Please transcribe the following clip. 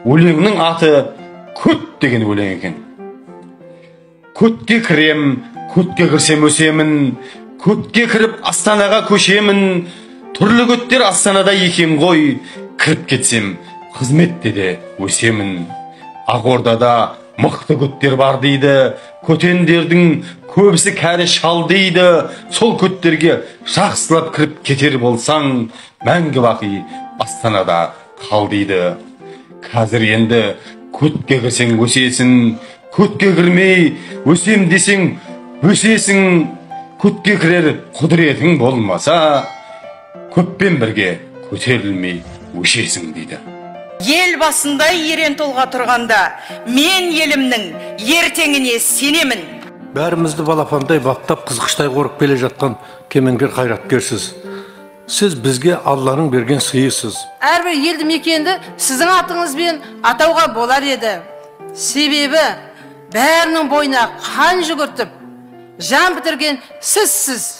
өлеңнің аты көт деген өлең екен. Көтке кірем, көтке кірсем өсемін, көтке кіріп астанаға көшемін. Түрлі көттер астанада екен ғой, кіріп кетсем қызметте де өсемін. Ақордада мықты көттер бар дейді, көтендердің көбісі кәрі шал дейді. Сол көттерге жақсылап кіріп кетер болсаң, мәңгі бақи астанада қал дейді. Қазір енді көтке кірсең өсесің, көтке кірмей өсем десең өсесің. Көтке кірер құдіретің болмаса, көппен бірге көтерілмей өшесің дейді. Ел басында ерен тұлға тұрғанда, мен елімнің ертеңіне сенемін. Бәрімізді балапандай баптап қызғыштай қорып келе жатқан кемеңгер қайраткерсіз. Сіз бізге Алланың берген сыйысыз. Әрбір елді мекенді сіздің атыңызбен атауға болар еді. Себебі бәрінің бойына қан жүгіртіп, жан бітірген сізсіз.